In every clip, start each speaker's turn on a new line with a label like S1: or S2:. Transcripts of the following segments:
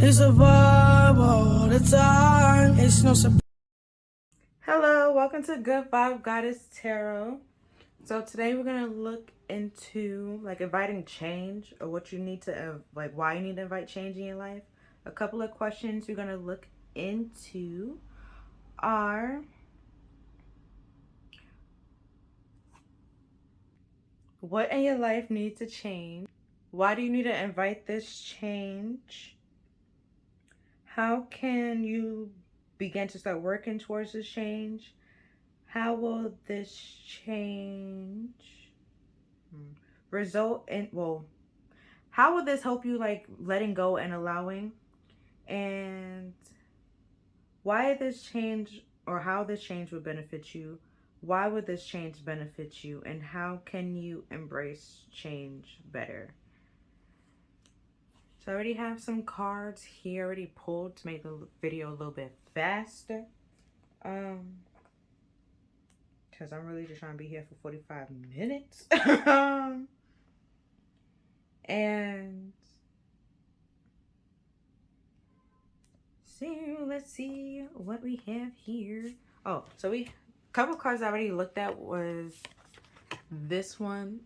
S1: It's a vibe all the time. It's no surprise.
S2: Hello, welcome to Good Vibe Goddess Tarot. So today we're gonna look into like inviting change, or what you need to like why you need to invite change in your life. A couple of questions we're gonna look into are: what in your life needs to change? Why do you need to invite this change? How can you begin to start working towards this change? How will this change result in, well, how will this help you like letting go and allowing? And why this change, or how this change would benefit you? Why would this change benefit you? And how can you embrace change better? So I already have some cards here already pulled to make the video a little bit faster. Because I'm really just trying to be here for 45 minutes. And so let's see what we have here. Oh, so a couple cards I already looked at was this one.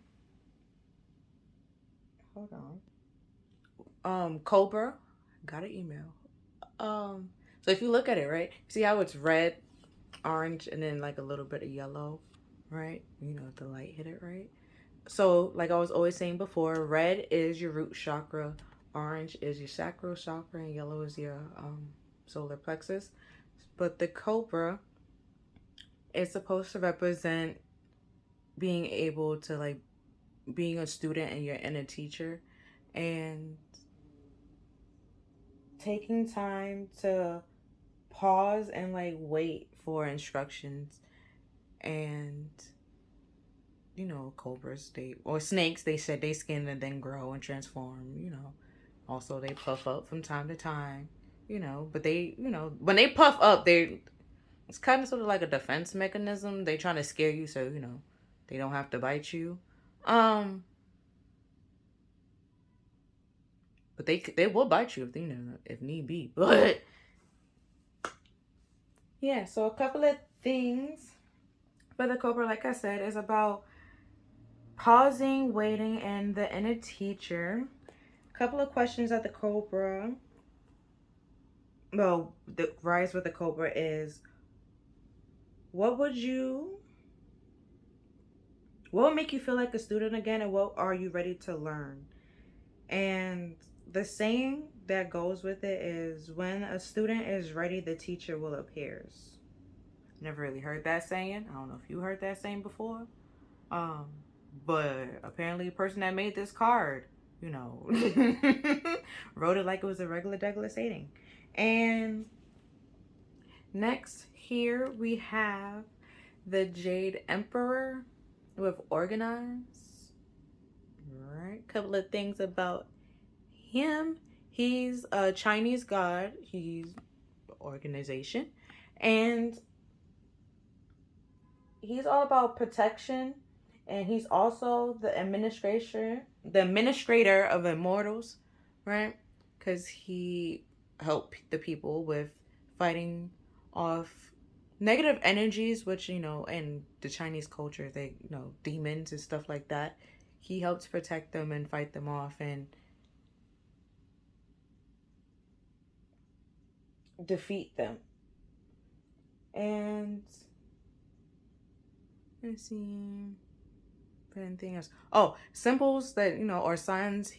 S2: Hold on. Cobra. Got an email. So if you look at it, right, see how it's red, orange, and then like a little bit of yellow, right? You know, the light hit it, right? So like I was always saying before, red is your root chakra, orange is your sacral chakra, and yellow is your solar plexus. But the cobra is supposed to represent being able to like being a student and your inner teacher, and taking time to pause and like wait for instructions. And you know, cobras, they, or snakes, they said they skin and then grow and transform, you know. Also, they puff up from time to time, you know. But they, you know, when they puff up, it's kind of sort of like a defense mechanism. They trying to scare you so, you know, they don't have to bite you. But they will bite you if, you know, if need be. But yeah, so a couple of things for the cobra, like I said, is about pausing, waiting, and the inner teacher. A couple of questions at the cobra. Well, the rise with the cobra is, what would make you feel like a student again, and what are you ready to learn? And the saying that goes with it is, when a student is ready, the teacher will appear. Never really heard that saying. I don't know if you heard that saying before. But apparently the person that made this card, you know, wrote it like it was a regular degular saying. And next here we have the Jade Emperor with organize. Alright, couple of things about him. He's a Chinese god. He's organization. And he's all about protection. And he's also the administrator of immortals, right? Because he helped the people with fighting off negative energies, which, you know, in the Chinese culture, they, you know, demons and stuff like that. He helps protect them and fight them off and defeat them. And let's see, anything else. Oh, symbols that, you know, or signs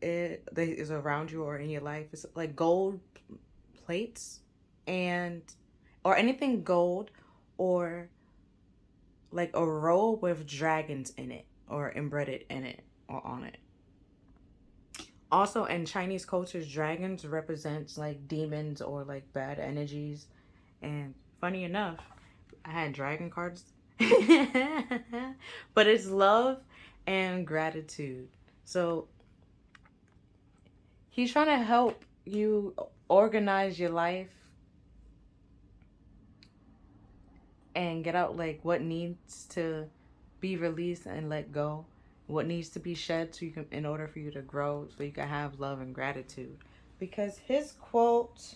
S2: that is around you or in your life is like gold plates, and or anything gold, or like a roll with dragons in it or embedded in it or on it. Also in Chinese cultures, dragons represents like demons or like bad energies. And funny enough, I had dragon cards. But it's love and gratitude. So he's trying to help you organize your life and get out like what needs to be released and let go, what needs to be shed so you can, in order for you to grow, so you can have love and gratitude. because his quote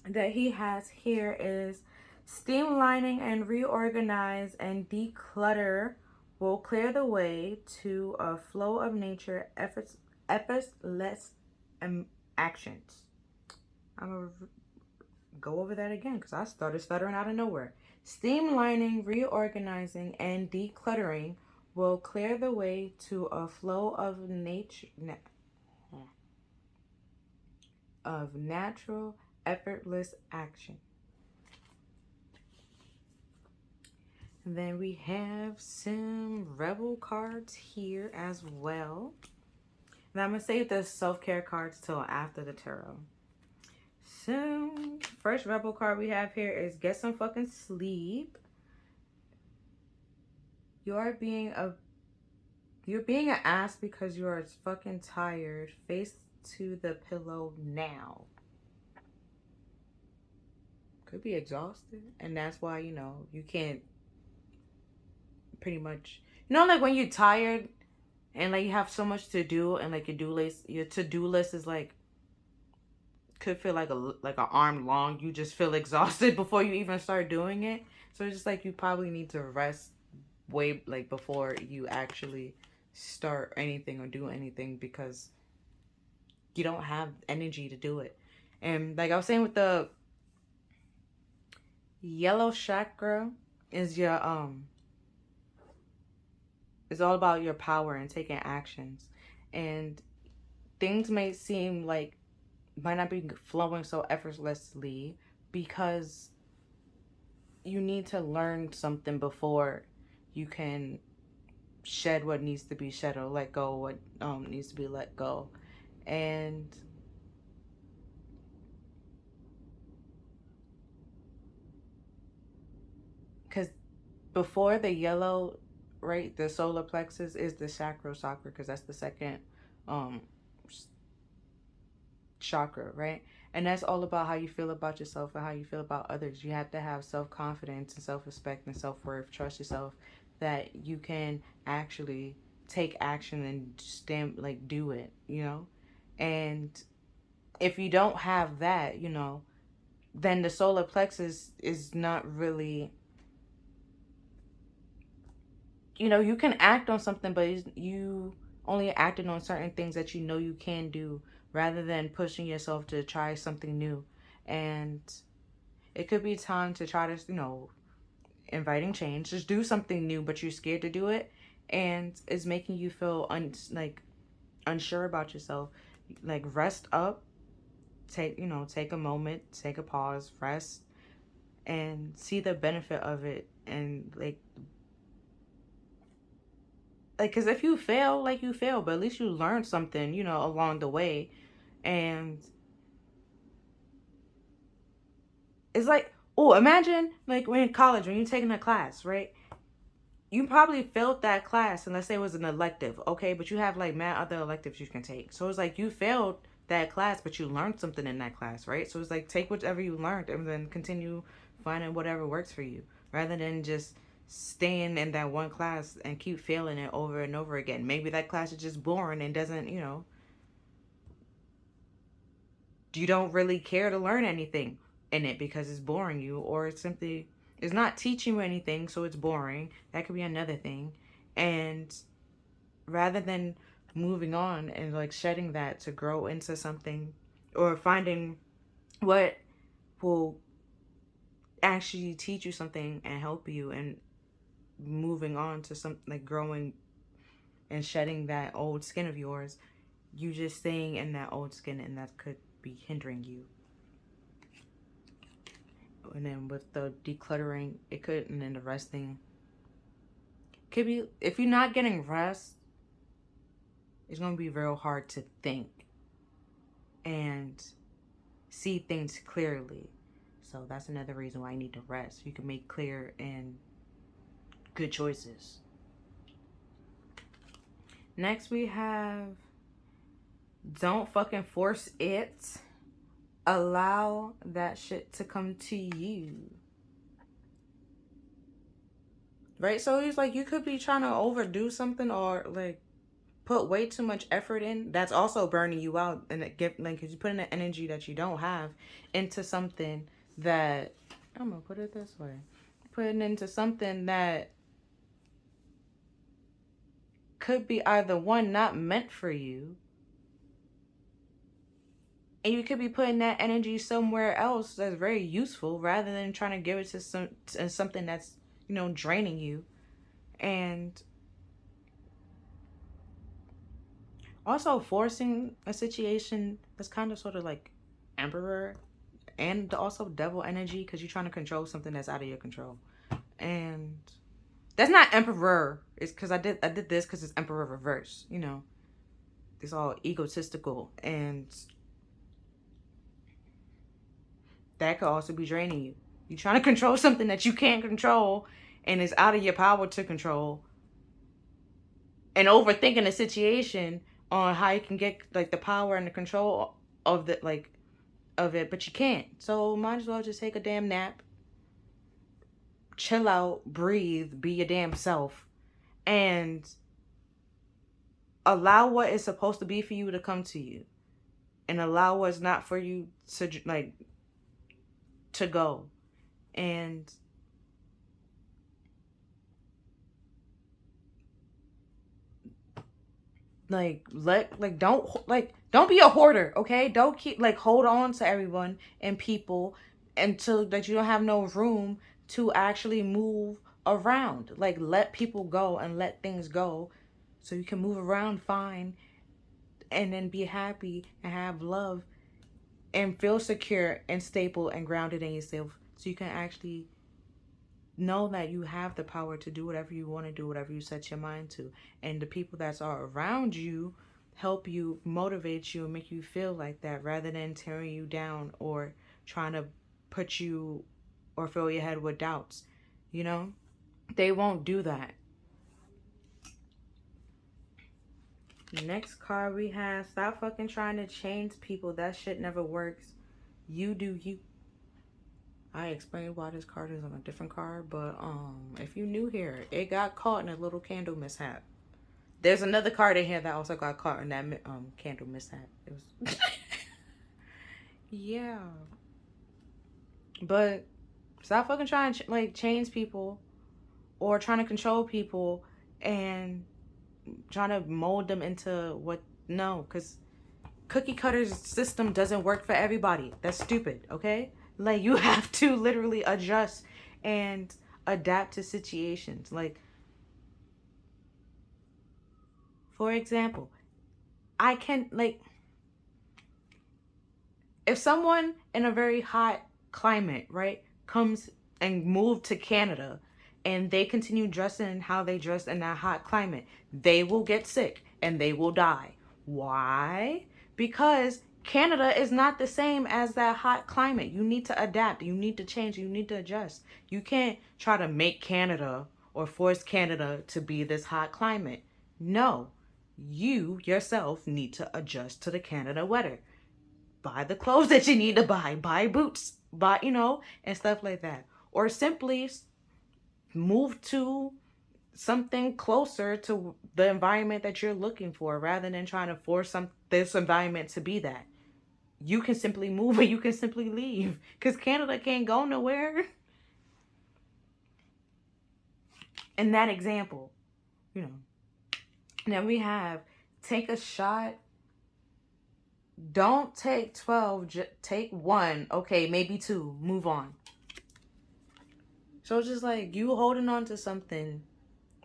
S2: that he has here is, streamlining and reorganize and declutter will clear the way to a flow of nature, effortless actions. I'm going to go over that again because I started stuttering out of nowhere. Streamlining, reorganizing, and decluttering will clear the way to a flow of natural, effortless action. And then we have some rebel cards here as well. And I'm going to save the self-care cards till after the tarot. So, first rebel card we have here is get some fucking sleep. You're being an ass because you are fucking tired. Face to the pillow now. Could be exhausted, and that's why, you know, you can't pretty much, you know, like when you're tired and like you have so much to do, and like your to-do list is like, could feel like an arm long. You just feel exhausted before you even start doing it. So it's just like you probably need to rest way like before you actually start anything or do anything, because you don't have energy to do it. And like I was saying with the yellow chakra, is your it's all about your power and taking actions. And things may seem like might not be flowing so effortlessly because you need to learn something before you can shed what needs to be shed or let go what needs to be let go. And because before the yellow, right, the solar plexus is the sacral chakra, because that's the second um chakra, right? And that's all about how you feel about yourself and how you feel about others. You have to have self-confidence and self-respect and self-worth. Trust yourself that you can actually take action and stand, like, do it, you know? And if you don't have that, you know, then the solar plexus is not really, you know, you can act on something, but you only acting on certain things that you know you can do, rather than pushing yourself to try something new. And it could be time to try to, you know, inviting change. Just do something new, but you're scared to do it, and it's making you feel unsure about yourself. Like, rest up, take a moment, take a pause, rest, and see the benefit of it. And like, because if you fail, like, you fail, but at least you learned something, you know, along the way. And it's like, oh, imagine like when in college, when you're taking a class, right? You probably failed that class, and let's say it was an elective, okay? But you have like mad other electives you can take. So it's like you failed that class, but you learned something in that class, right? So it's like, take whatever you learned and then continue finding whatever works for you, rather than just staying in that one class and keep failing it over and over again. Maybe that class is just boring and doesn't, you know, you don't really care to learn anything in it because it's boring you, or it's simply it's not teaching you anything, so it's boring. That could be another thing. And rather than moving on and like shedding that to grow into something, or finding what will actually teach you something and help you, and moving on to something like growing and shedding that old skin of yours, you just staying in that old skin, and that could be hindering you. And then with the decluttering, it could, and then the resting could be, if you're not getting rest, it's going to be real hard to think and see things clearly. So that's another reason why I need to rest. You can make clear and good choices. Next we have, don't fucking force it. Allow that shit to come to you. Right? So it's like you could be trying to overdo something, or like put way too much effort in, that's also burning you out, and it get like, because you put in the energy that you don't have into something that, I'm gonna put it this way, putting into something that could be either one, not meant for you, and you could be putting that energy somewhere else that's very useful rather than trying to give it to something that's, draining you. And also forcing a situation that's kind of sort of like Emperor, and also devil energy, because you're trying to control something that's out of your control. And that's not Emperor. It's because I did this because it's Emperor reverse. It's all egotistical, and that could also be draining you. You're trying to control something that you can't control and is out of your power to control, and overthinking the situation on how you can get like the power and the control of the of it, but you can't. So might as well just take a damn nap, chill out, breathe, be your damn self, and allow what is supposed to be for you to come to you, and allow what's not for you to go. And don't be a hoarder, okay? Don't keep hold on to everyone and people until that you don't have no room to actually move around. Let people go and let things go so you can move around fine, and then be happy and have love and feel secure and stable and grounded in yourself, so you can actually know that you have the power to do whatever you want to do, whatever you set your mind to. And the people that are around you help you, motivate you, and make you feel like that, rather than tearing you down or trying to put you or fill your head with doubts. They won't do that. Next card we have, stop fucking trying to change people. That shit never works. You do you. I explained why this card is on a different card, but if you new here, it got caught in a little candle mishap. There's another card in here that also got caught in that candle mishap. It was yeah. But stop fucking trying to change people or trying to control people and trying to mold them into what, no, because cookie cutter's system doesn't work for everybody. That's stupid, okay? You have to literally adjust and adapt to situations. For example, I can if someone in a very hot climate, right, comes and move to Canada, and they continue dressing how they dress in that hot climate, they will get sick and they will die. Why? Because Canada is not the same as that hot climate. You need to adapt. You need to change. You need to adjust. You can't try to make Canada or force Canada to be this hot climate. No. You yourself need to adjust to the Canada weather. Buy the clothes that you need to buy boots, and stuff like that. Or simply move to something closer to the environment that you're looking for, rather than trying to force this environment to be that. You can simply move, or you can simply leave, because Canada can't go nowhere. In that example, Then we have, take a shot. Don't take 12, take 1. Okay, maybe 2. Move on. So just you holding on to something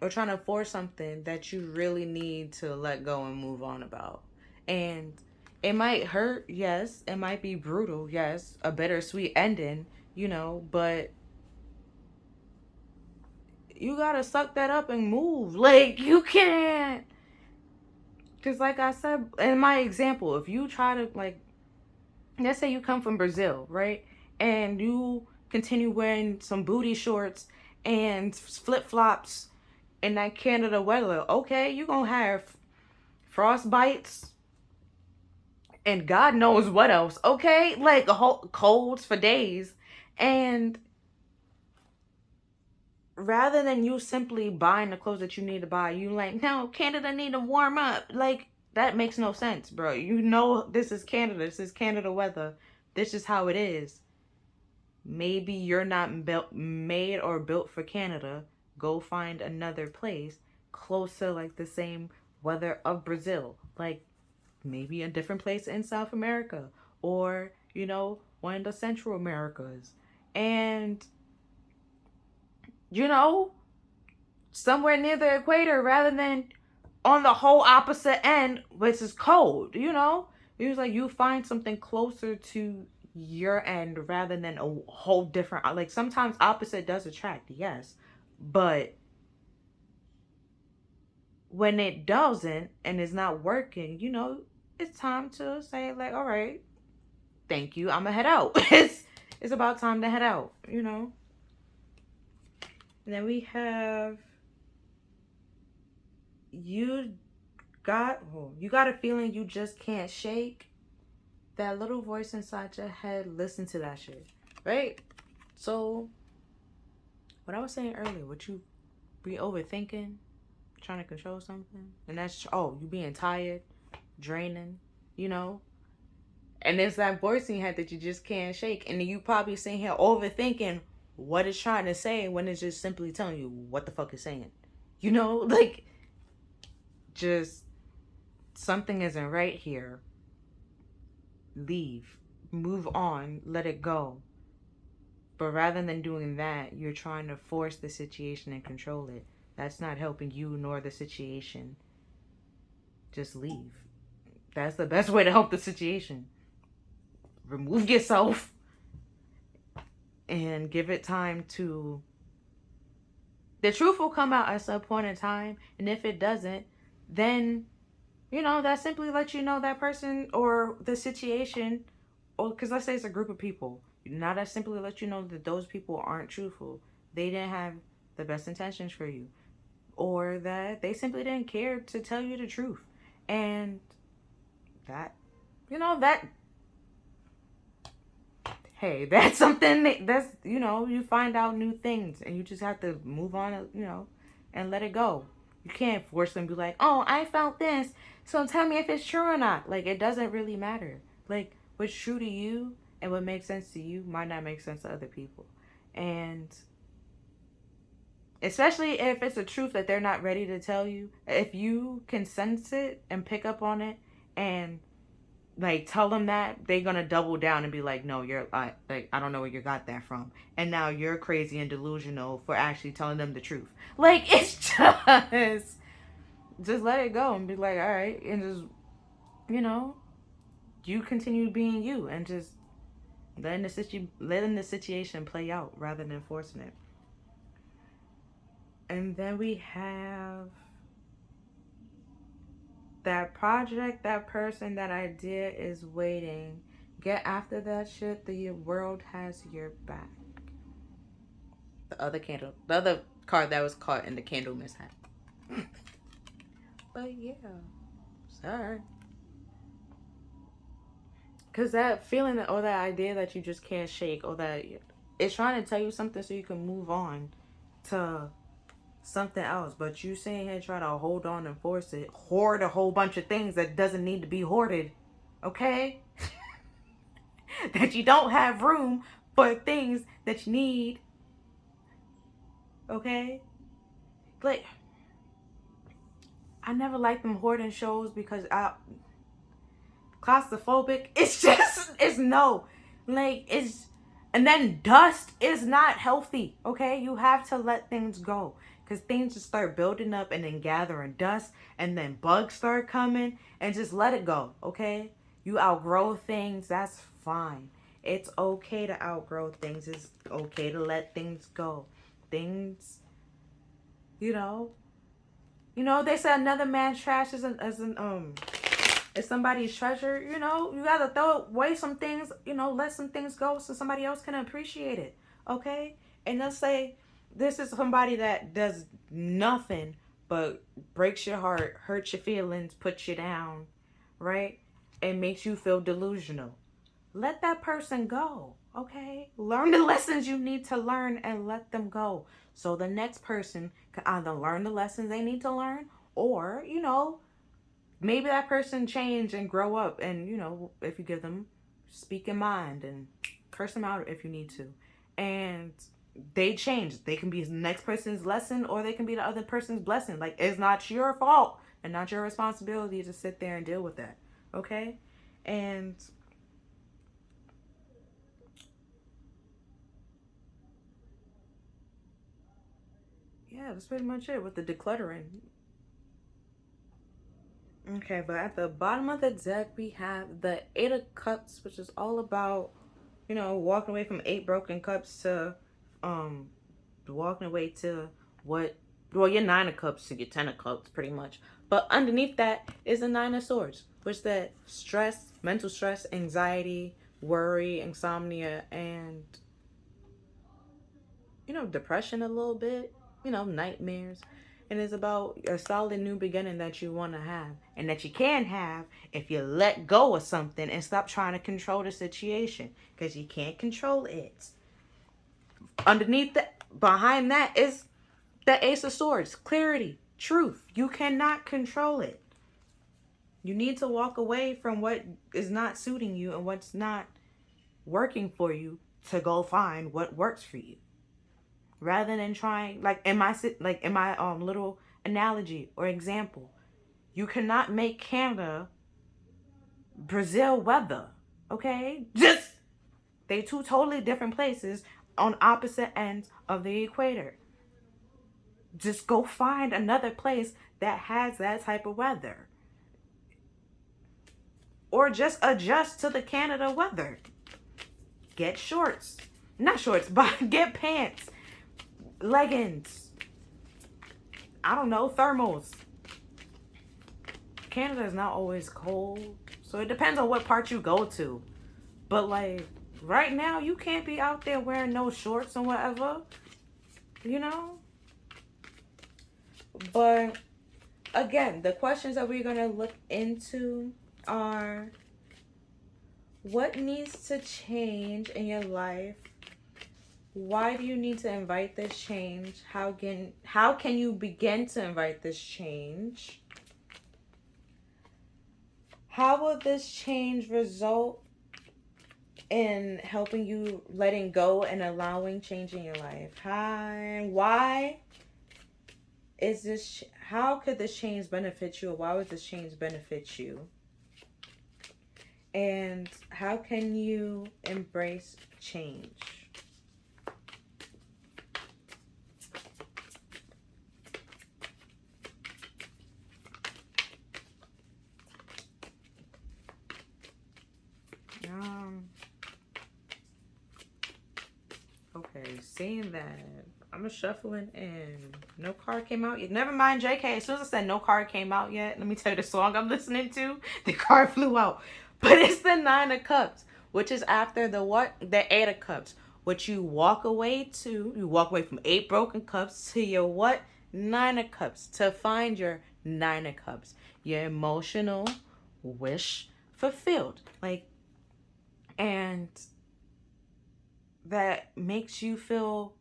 S2: or trying to force something that you really need to let go and move on about. And it might hurt, yes. It might be brutal, yes. A bittersweet ending, but you gotta suck that up and move. You can't. Because I said in my example, if you try to, let's say you come from Brazil, right? And you continue wearing some booty shorts and flip-flops in that Canada weather, okay, you're going to have frostbites and God knows what else, okay? Colds for days. And rather than you simply buying the clothes that you need to buy, you like, no, Canada need to warm up. Like, that makes no sense, bro. You know, this is Canada. This is Canada weather. This is how it is. Maybe you're not made or built for Canada. Go find another place closer, like the same weather of Brazil. Like, maybe a different place in South America, or, you know, one of the Central Americas. And, you know, somewhere near the equator rather than on the whole opposite end, which is cold, you know? It was like you find something closer to your end rather than a whole different, like sometimes opposite does attract, yes. But when it doesn't and is not working, you know, it's time to say like, all right, thank you, I'ma head out. It's about time to head out, you know? And then we have you you got a feeling you just can't shake. That little voice inside your head, listen to that shit, right? So what I was saying earlier, what you be overthinking, trying to control something, and that's you being tired, draining, you know, and there's that voice in your head that you just can't shake, and then you probably sitting here overthinking what it's trying to say when it's just simply telling you what the fuck it's saying, you know, like, just something isn't right here. Leave, move on, let it go. But rather than doing that, you're trying to force the situation and control it. That's not helping you nor the situation. Just leave. That's the best way to help the situation. Remove yourself and give it time to... The truth will come out at some point in time, and if it doesn't, then, you know, that simply lets you know that person or the situation, or because let's say it's a group of people, now that simply lets you know that those people aren't truthful. They didn't have the best intentions for you, or that they simply didn't care to tell you the truth. And that, you know, that, hey, that's something that's, you know, you find out new things and you just have to move on, you know, and let it go. You can't force them to be like, oh, I felt this, so tell me if it's true or not. Like, it doesn't really matter. Like, what's true to you and what makes sense to you might not make sense to other people. And especially if it's a truth that they're not ready to tell you, if you can sense it and pick up on it and like tell them that, they're gonna double down and be like, no, you're like, I don't know where you got that from, and now you're crazy and delusional for actually telling them the truth. Like, it's just let it go and be like, all right, and just, you know, you continue being you and just letting the situation play out rather than forcing it. And then we have that project, that person, that idea is waiting. Get after that shit. The world has your back. The other card that was caught in the candle mishap. But yeah, sorry. Because that feeling or that idea that you just can't shake, or that it's trying to tell you something so you can move on to something else, but you sitting here try to hold on and force it, hoard a whole bunch of things that doesn't need to be hoarded, okay? That you don't have room for things that you need, okay? Like, I never liked them hoarding shows because claustrophobic. It's just, it's no, like, it's, and then dust is not healthy, okay? You have to let things go, because things just start building up and then gathering dust, and then bugs start coming, and just let it go, okay? You outgrow things, that's fine. It's okay to outgrow things. It's okay to let things go. Things, you know, they say another man's trash is somebody's treasure. You know, you gotta throw away some things, you know, let some things go so somebody else can appreciate it, okay? And let's say this is somebody that does nothing but breaks your heart, hurts your feelings, puts you down, right? And makes you feel delusional. let that person go. Okay, learn the lessons you need to learn and let them go, so the next person can either learn the lessons they need to learn, or maybe that person change and grow up, and if you give them speak in mind and curse them out if you need to, and they change, they can be the next person's lesson or they can be the other person's blessing. Like, it's not your fault and not your responsibility to sit there and deal with that. Okay. And yeah, that's pretty much it with the decluttering. Okay, but at the bottom of the deck we have the Eight of Cups, which is all about walking away from 8 broken cups to um walking away to what, well, your 9 of Cups to your 10 of Cups, pretty much. But underneath that is the 9 of Swords, which that stress, mental stress, anxiety, worry, insomnia, and depression a little bit, nightmares. And it's about a solid new beginning that you want to have and that you can have if you let go of something and stop trying to control the situation, because you can't control it. Underneath that, behind that is the Ace of Swords, clarity, truth. You cannot control it. You need to walk away from what is not suiting you and what's not working for you to go find what works for you. Rather than trying, like in my little analogy or example, you cannot make Canada Brazil weather. Okay? Just they two totally different places on opposite ends of the equator. Just go find another place that has that type of weather. Or just adjust to the Canada weather. Get shorts. Not shorts, but get pants, leggings. I don't know, thermals. Canada is not always cold, so it depends on what part you go to. But like right now, you can't be out there wearing no shorts and whatever, you know? But again, the questions that we're going to look into are: what needs to change in your life? Why do you need to invite this change? How can you begin to invite this change? How will this change result in helping you letting go and allowing change in your life? Why is this? How could this change benefit you? Or why would this change benefit you? And how can you embrace change? Okay, seeing that, I'm shuffling and no card came out yet. Never mind, JK. As soon as I said no card came out yet, let me tell you the song I'm listening to. The card flew out. But it's the 9 of Cups, which is after the what? The 8 of Cups, which you walk away to. You walk away from 8 broken cups to your what? 9 of Cups, to find your 9 of Cups. Your emotional wish fulfilled. And that makes you feel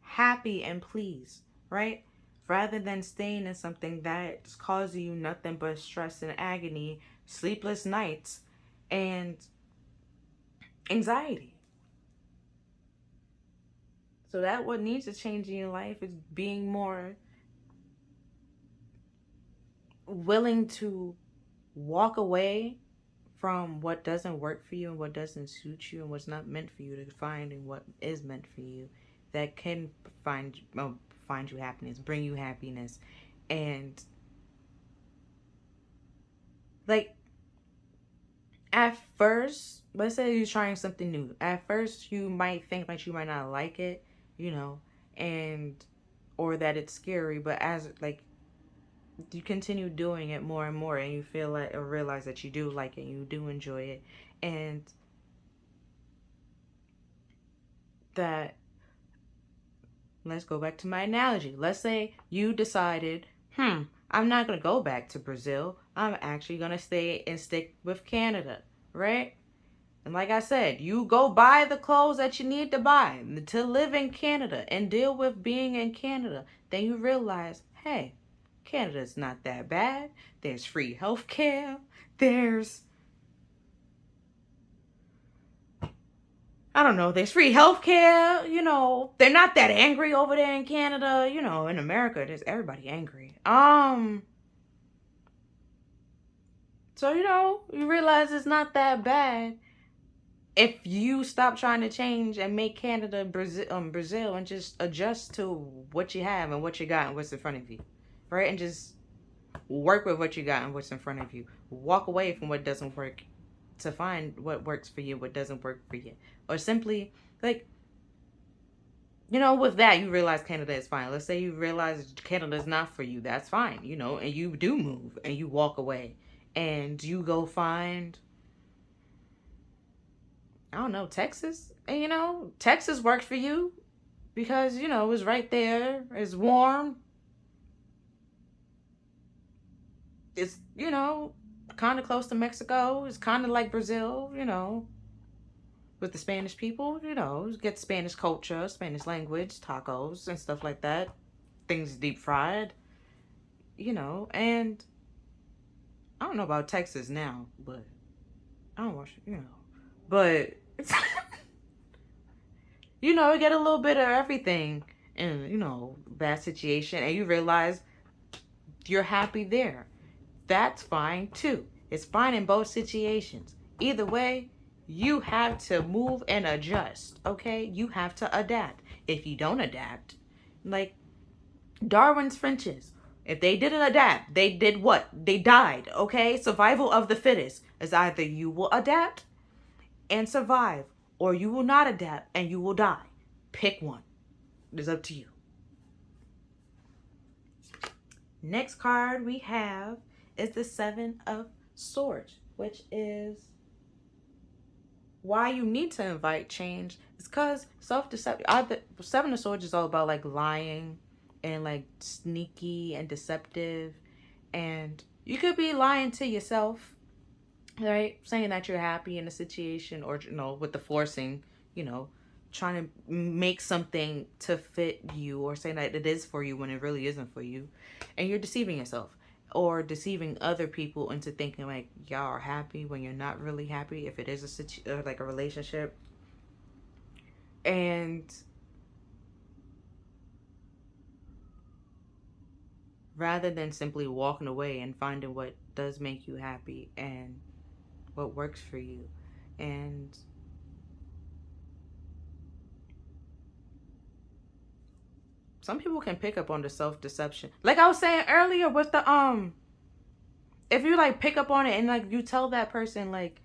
S2: happy and pleased, right? Rather than staying in something that's causing you nothing but stress and agony, sleepless nights, and anxiety. So that what needs to change in your life is being more willing to walk away from what doesn't work for you and what doesn't suit you and what's not meant for you, to finding what is meant for you, that can find you happiness, bring you happiness. And like, at first, let's say you're trying something new. At first, you might think like you might not like it, and or that it's scary. But as you continue doing it more and more, and you feel like or realize that you do like it, you do enjoy it, and that, let's go back to my analogy. Let's say you decided, I'm not going to go back to Brazil. I'm actually going to stay and stick with Canada, right? And like I said, you go buy the clothes that you need to buy to live in Canada and deal with being in Canada. Then you realize, hey, Canada's not that bad. There's free healthcare. There's there's free healthcare. You know, they're not that angry over there in Canada. You know, in America, there's everybody angry. So, you know, you realize it's not that bad if you stop trying to change and make Canada Brazil and just adjust to what you have and what you got and what's in front of you, right? And just work with what you got and what's in front of you. Walk away from what doesn't work to find what works for you, what doesn't work for you. Or simply, like, you know, with that, you realize Canada is fine. Let's say you realize Canada is not for you. That's fine, you know, and you do move and you walk away and you go find, I don't know, Texas. And, you know, Texas worked for you because, you know, it's right there. It's warm. It's, you know, kind of close to Mexico. It's kind of like Brazil, you know, with the Spanish people, you know, get Spanish culture, Spanish language, tacos and stuff like that. Things deep fried, you know, and I don't know about Texas now, but I don't watch it, you know. But, you know, you get a little bit of everything in, you know, that situation. And you realize you're happy there. That's fine, too. It's fine in both situations. Either way, you have to move and adjust, okay? You have to adapt. If you don't adapt, like Darwin's finches, if they didn't adapt, they did what? They died, okay? Survival of the fittest is either you will adapt and survive, or you will not adapt and you will die. Pick one. It's up to you. Next card we have is the Seven of Swords, which is why you need to invite change. It's because self-deception. Seven of Swords is all about like lying and like sneaky and deceptive, and you could be lying to yourself, right? Saying that you're happy in a situation, or, you know, with the forcing, you know, trying to make something to fit you, or saying that it is for you when it really isn't for you, and you're deceiving yourself or deceiving other people into thinking like y'all are happy when you're not really happy, if it is like a relationship. And rather than simply walking away and finding what does make you happy and what works for you. And some people can pick up on the self-deception. Like I was saying earlier with the, if you like pick up on it and like you tell that person like,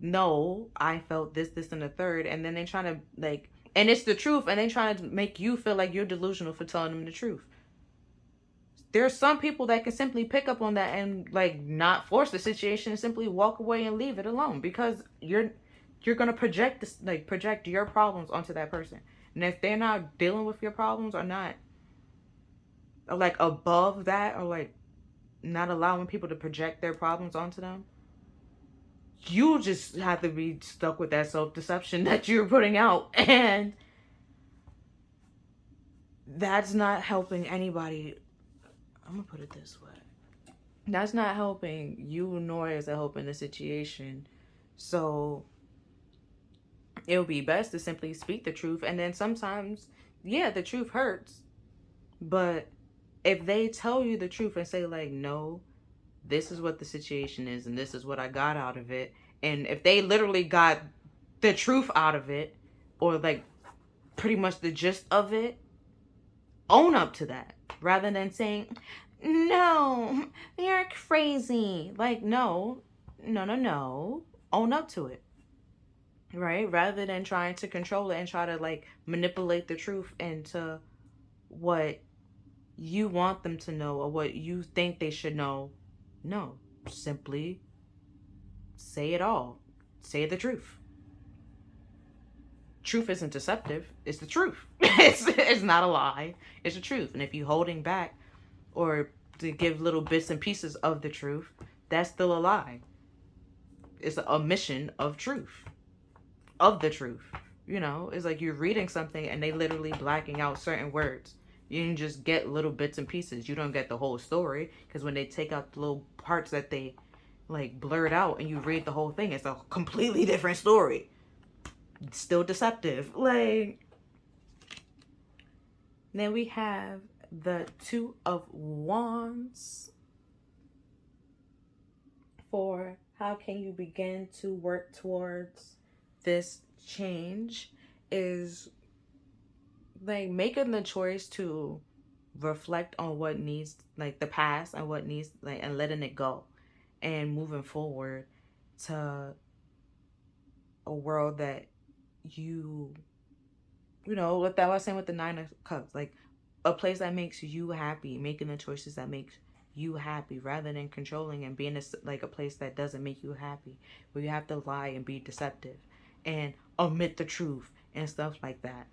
S2: no, I felt this, and the third, and then they try to like, and it's the truth, and they try to make you feel like you're delusional for telling them the truth. There's some people that can simply pick up on that and like not force the situation and simply walk away and leave it alone, because you're gonna project this, like project your problems onto that person. And if they're not dealing with your problems, or not, or like above that, or like not allowing people to project their problems onto them, you just have to be stuck with that self-deception that you're putting out, and that's not helping anybody. I'm gonna put it this way. That's not helping you, nor is it helping the situation. So it would be best to simply speak the truth. And then sometimes, yeah, the truth hurts. But if they tell you the truth and say like, no, this is what the situation is and this is what I got out of it. And if they literally got the truth out of it, or like pretty much the gist of it, own up to that. Rather than saying, no, you're crazy. Like, no. Own up to it. Right? Rather than trying to control it and try to like manipulate the truth into what you want them to know or what you think they should know. No. Simply say it all. Say the truth. Truth isn't deceptive. It's the truth. It's not a lie. It's the truth. And if you're holding back or to give little bits and pieces of the truth, that's still a lie. it's an omission of truth, of the truth. You know, it's like you're reading something and they literally blacking out certain words. You can just get little bits and pieces. You don't get the whole story, because when they take out the little parts that they like blurred out and you read the whole thing, it's a completely different story. It's still deceptive. Like, then we have the Two of Wands for how can you begin to work towards this change, is like making the choice to reflect on what needs, like the past and what needs, like, and letting it go and moving forward to a world that you know, what that was saying with the Nine of Cups, like a place that makes you happy, making the choices that makes you happy, rather than controlling and being like a place that doesn't make you happy, where you have to lie and be deceptive and omit the truth and stuff like that,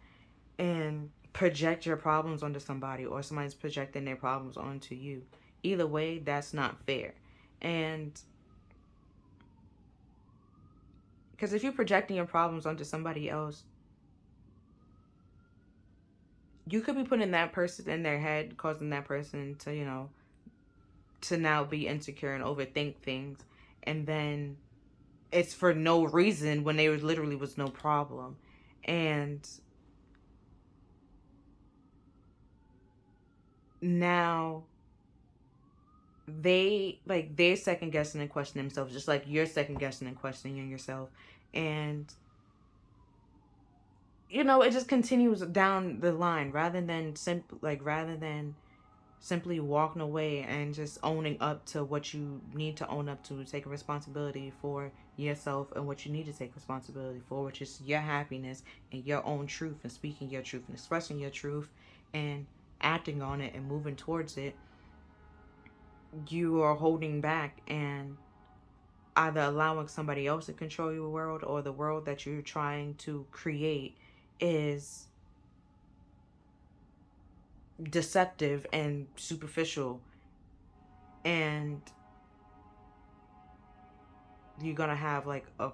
S2: and project your problems onto somebody, or somebody's projecting their problems onto you. Either way, that's not fair. And because if you're projecting your problems onto somebody else, you could be putting that person in their head, causing that person to, you know, to now be insecure and overthink things. And then it's for no reason when there literally was no problem. And now they're second guessing and questioning themselves, just like you're second guessing and questioning yourself. And you know, it just continues down the line, rather than simply walking away and just owning up to what you need to own up to, taking responsibility for yourself and what you need to take responsibility for, which is your happiness and your own truth, and speaking your truth and expressing your truth and acting on it and moving towards it. You are holding back and either allowing somebody else to control your world, or the world that you're trying to create is deceptive and superficial, and you're gonna have like a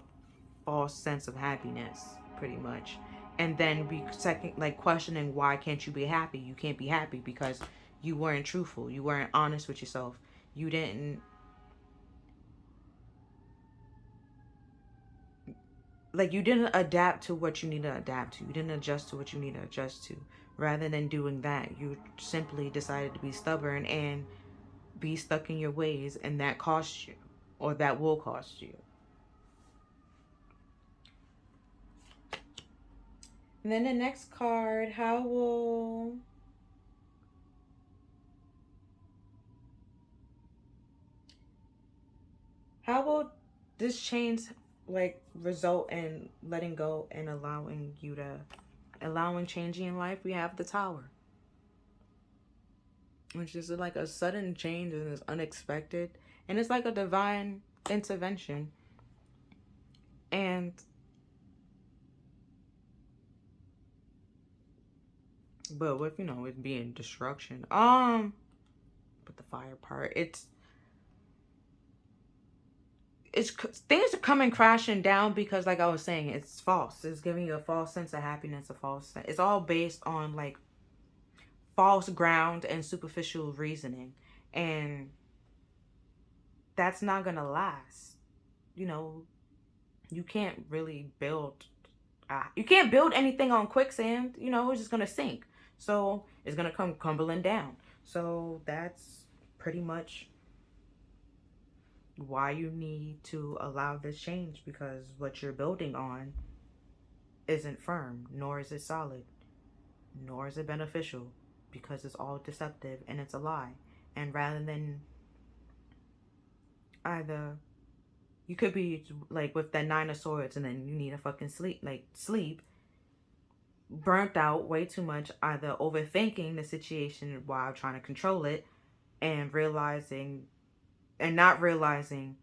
S2: false sense of happiness, pretty much. And then be second, like questioning, why can't you be happy? You can't be happy because you weren't truthful, you weren't honest with yourself, you didn't, like, you didn't adapt to what you need to adapt to, you didn't adjust to what you need to adjust to. Rather than doing that, you simply decided to be stubborn and be stuck in your ways, and that costs you, or that will cost you. And then the next card, how will this change like result in letting go and allowing changing in life? We have the Tower, which is like a sudden change and is unexpected, and it's like a divine intervention. And but with, you know, it being destruction, but the fire part, it's things are coming crashing down, because like I was saying, it's false, it's giving you a false sense of happiness, it's all based on like false ground and superficial reasoning, and that's not gonna last. You know, you can't really build you can't build anything on quicksand. You know, it's just gonna sink, so it's gonna come crumbling down. So that's pretty much why you need to allow this change, because what you're building on isn't firm, nor is it solid, nor is it beneficial, because it's all deceptive and it's a lie. And rather than, either you could be like with that Nine of Swords, and then you need a fucking sleep, burnt out way too much, either overthinking the situation while trying to control it, and not realizing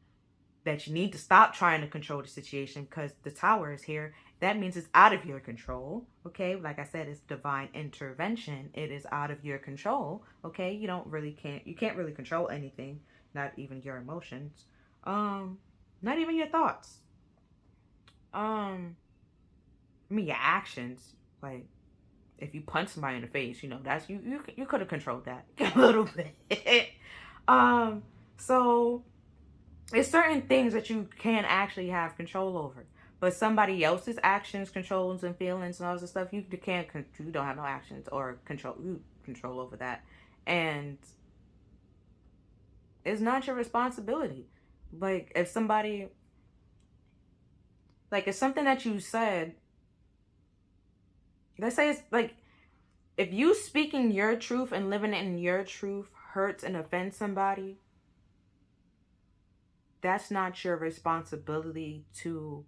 S2: that you need to stop trying to control the situation, because the Tower is here. That means it's out of your control. Okay, like I said, it's divine intervention. It is out of your control. Okay, you can't really control anything, not even your emotions. Not even your thoughts. Your actions. Like, if you punch somebody in the face, that's you could have controlled that a little bit. um, so it's certain things that you can actually have control over. But somebody else's actions, controls, and feelings and all this stuff, you don't have no actions or control over that. And it's not your responsibility. Like, if somebody, like, if something that you said, let's say it's like, if you speaking your truth and living in your truth hurts and offends somebody, that's not your responsibility to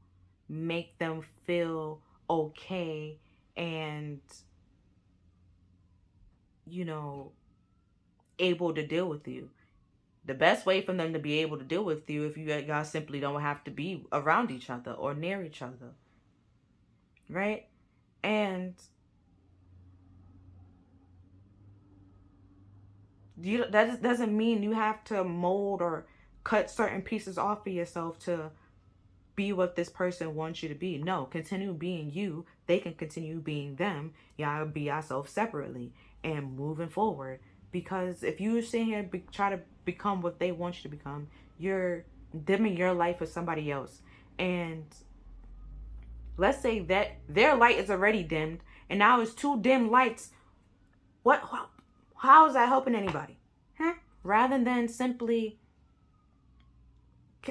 S2: make them feel okay and, you know, able to deal with you. The best way for them to be able to deal with you, if you guys simply don't have to be around each other or near each other, right? And that doesn't mean you have to mold or cut certain pieces off of yourself to be what this person wants you to be. No, continue being you. They can continue being them. Y'all be yourself separately and moving forward. Because if you sit here and try to become what they want you to become, you're dimming your life for somebody else. And let's say that their light is already dimmed, and now it's two dim lights. What? How is that helping anybody? Huh? Rather than simply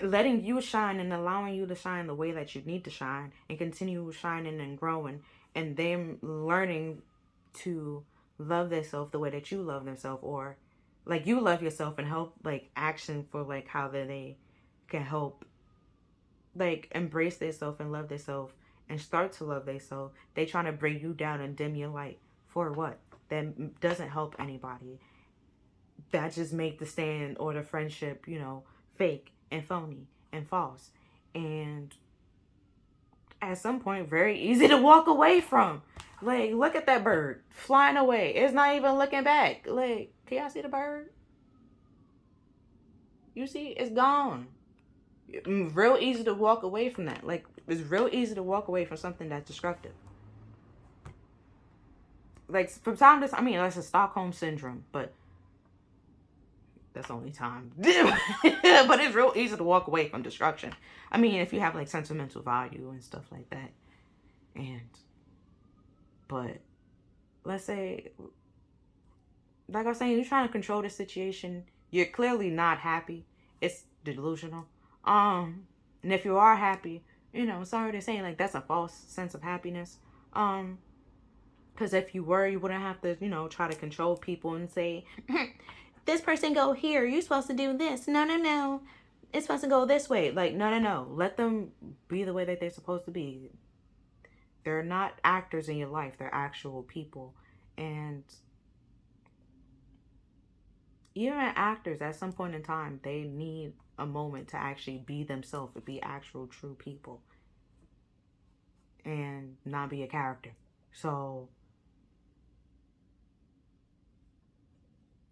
S2: letting you shine and allowing you to shine the way that you need to shine and continue shining and growing, and them learning to love themselves the way that you love themselves, or like you love yourself, and help like action for like how they can help like embrace themselves and love themselves and start to love themselves. They trying to bring you down and dim your light for what? That doesn't help anybody. That just make the stand or the friendship, fake and phony and false. And at some point, very easy to walk away from. Like, look at that bird flying away. It's not even looking back. Like, can y'all see the bird? You see, it's gone. Real easy to walk away from that. Like, it's real easy to walk away from something that's destructive. Like, from time to time, that's a Stockholm syndrome, but that's only time. But it's real easy to walk away from destruction. If you have like sentimental value and stuff like that. But let's say, like I was saying, you're trying to control the situation. You're clearly not happy. It's delusional. And if you are happy, sorry to say, like, that's a false sense of happiness. Because if you were, you wouldn't have to, try to control people and say, this person go here, you're supposed to do this. No. It's supposed to go this way. Like, no. Let them be the way that they're supposed to be. They're not actors in your life. They're actual people. And even actors, at some point in time, they need a moment to actually be themselves, to be actual true people. And not be a character. So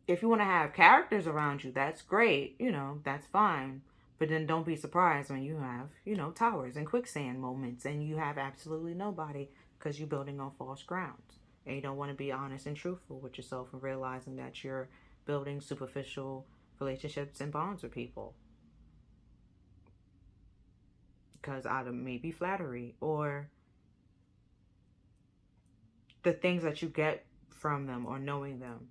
S2: if you want to have characters around you, that's great. That's fine. But then don't be surprised when you have, towers and quicksand moments and you have absolutely nobody because you're building on false grounds. And you don't want to be honest and truthful with yourself and realizing that you're building superficial relationships and bonds with people. Because out of maybe flattery or the things that you get from them or knowing them.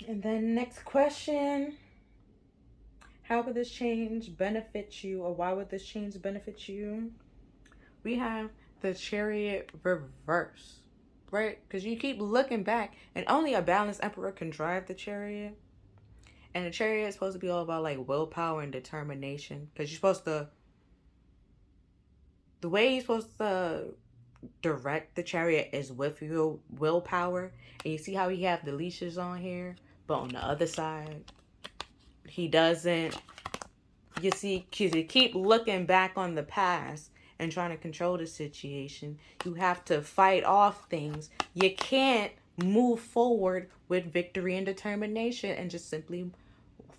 S2: And then next question. How would this change benefit you, or why would this change benefit you? We have the Chariot reverse, right? Because you keep looking back, and only a balanced Emperor can drive the Chariot. And the Chariot is supposed to be all about like willpower and determination. Because you're supposed to, the way you're supposed to direct the Chariot is with your willpower. And you see how he have the leashes on here? But on the other side, he doesn't. You see, because you keep looking back on the past and trying to control the situation. You have to fight off things. You can't move forward with victory and determination and just simply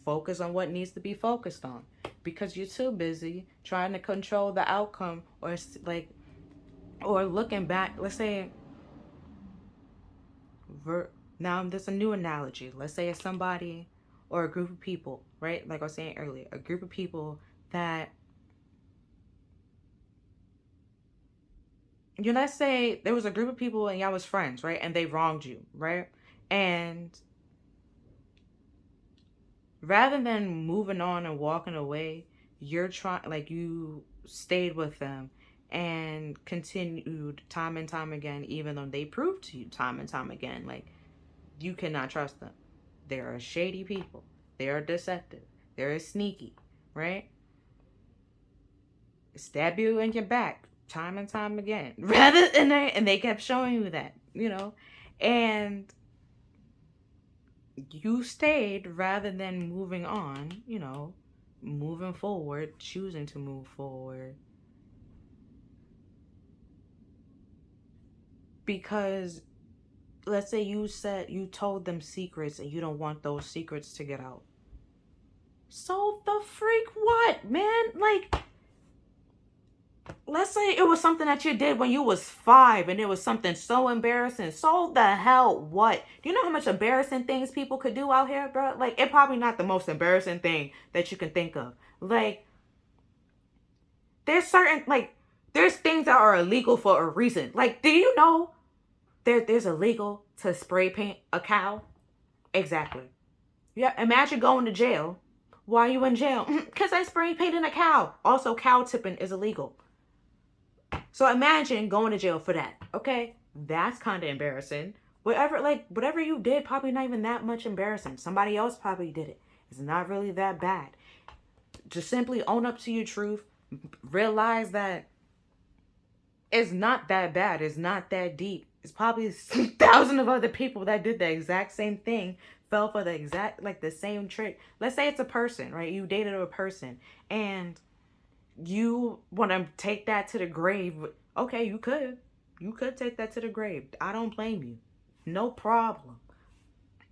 S2: focus on what needs to be focused on, because you're too busy trying to control the outcome, or like, or looking back. Let's say now there's a new analogy. Let's say it's somebody or a group of people, right? Like I was saying earlier, a group of people that, let's say there was a group of people and y'all was friends, right? And they wronged you, right? And rather than moving on and walking away, you're trying, like, you stayed with them and continued time and time again, even though they proved to you time and time again, like, you cannot trust them. They are shady people. They are deceptive. They're sneaky, right? Stab you in your back time and time again. Rather than and they kept showing you that, and you stayed rather than moving on, moving forward, choosing to move forward. Because let's say you told them secrets and you don't want those secrets to get out. So the freak what, man? Like, let's say it was something that you did when you was 5 and it was something so embarrassing. So the hell what? Do you know how much embarrassing things people could do out here, bro? Like, it's probably not the most embarrassing thing that you can think of. Like, there's things that are illegal for a reason. Like, do you know there's illegal to spray paint a cow? Exactly. Yeah, imagine going to jail. Why are you in jail? Because I spray painted a cow. Also, cow tipping is illegal. So imagine going to jail for that. Okay? That's kind of embarrassing. Whatever you did, probably not even that much embarrassing. Somebody else probably did it. It's not really that bad. Just simply own up to your truth. Realize that it's not that bad. It's not that deep. It's probably 1,000 of other people that did the exact same thing, fell for the same trick. Let's say it's a person, right? You dated a person and you want to take that to the grave. Okay, you could take that to the grave. I don't blame you. No problem.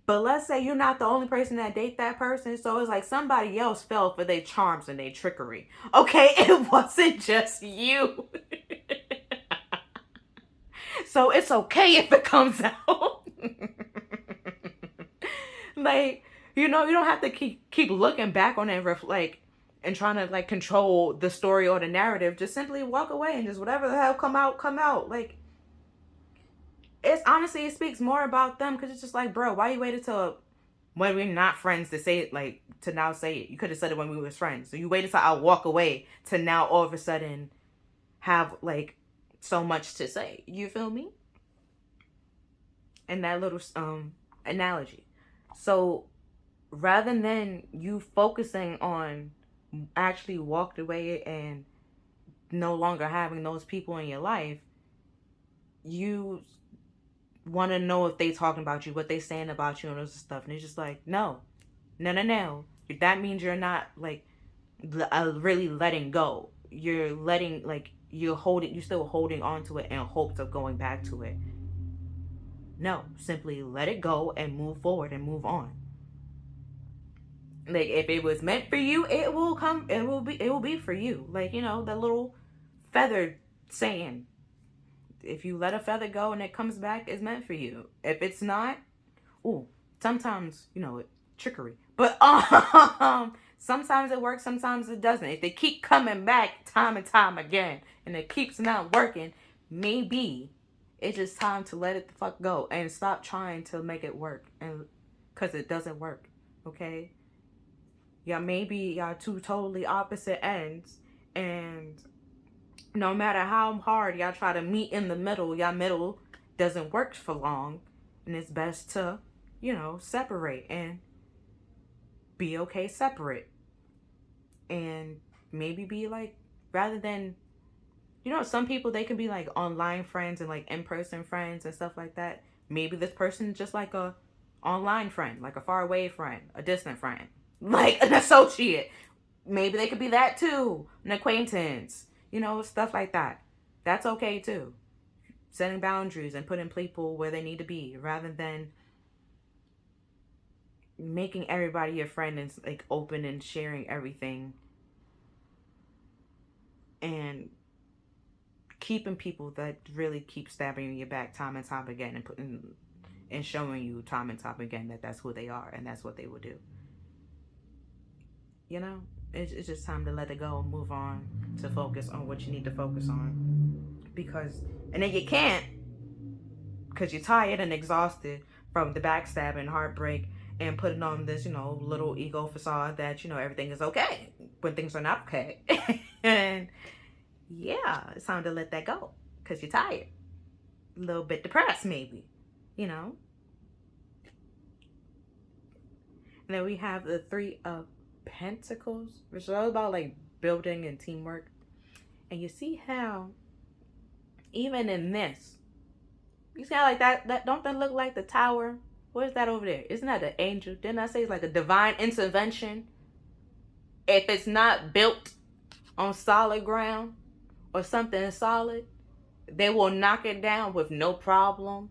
S2: But let's say you're not the only person that date that person. So it's like somebody else fell for their charms and their trickery. Okay, it wasn't just you. So it's okay if it comes out. Like, you don't have to keep looking back on it and trying to control the story or the narrative. Just simply walk away and just whatever the hell come out. Like, it's honestly, it speaks more about them, because it's just like, bro, why you waited till when we're not friends to say it, to now say it? You could have said it when we was friends. So you waited till I walk away to now all of a sudden have so much to say. You feel me? And that little analogy. So rather than you focusing on actually walked away and no longer having those people in your life, you want to know if they talking about you, what they saying about you, and all this stuff. And it's just like, no. That means you're not really letting go. You're letting you're still holding on to it in hopes of going back to it. No, simply let it go and move forward and move on. Like, if it was meant for you, it will come. It will be for you. That little feather saying. If you let a feather go and it comes back, it's meant for you. If it's not, sometimes, trickery. But sometimes it works, sometimes it doesn't. If they keep coming back time and time again and it keeps not working, maybe it's just time to let it the fuck go and stop trying to make it work, and because it doesn't work. Okay? Maybe y'all two totally opposite ends, and no matter how hard y'all try to meet in the middle, y'all middle doesn't work for long, and it's best to, separate and be okay separate. And maybe be rather than, some people, they can be online friends and in-person friends and stuff like that. Maybe this person is just a online friend, a far away friend, a distant friend, an associate. Maybe they could be that too, an acquaintance, stuff like that. That's okay too. setting boundaries and putting people where they need to be, rather than making everybody your friend and like open and sharing everything, and keeping people that really keep stabbing you in your back time and time again, and putting and showing you time and time again that that's who they are and that's what they will do. You know, it's just time to let it go and move on, to focus on what you need to focus on. Because, and then you can't, because you're tired and exhausted from the backstabbing, heartbreak, and putting on this, little ego facade that, everything is okay when things are not okay. And yeah, it's time to let that go, because you're tired. A little bit depressed, maybe, And then we have the Three of Pentacles, which is all about like building and teamwork. And you see how even in this, you see how like that don't that look like the tower? What is that over there? Isn't that an angel? Didn't I say it's like a divine intervention? If it's not built on solid ground or something solid, they will knock it down with no problem.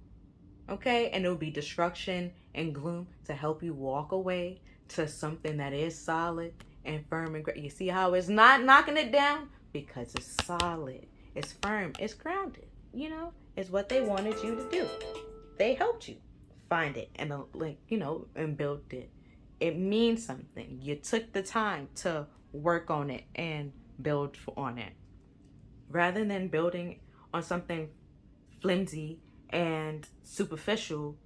S2: Okay? And it will be destruction and gloom to help you walk away to something that is solid and firm and great. You see how it's not knocking it down? Because it's solid, it's firm, it's grounded. It's what they wanted you to do. They helped you find it and and build it. It means something. You took the time to work on it and build on it, rather than building on something flimsy and superficial.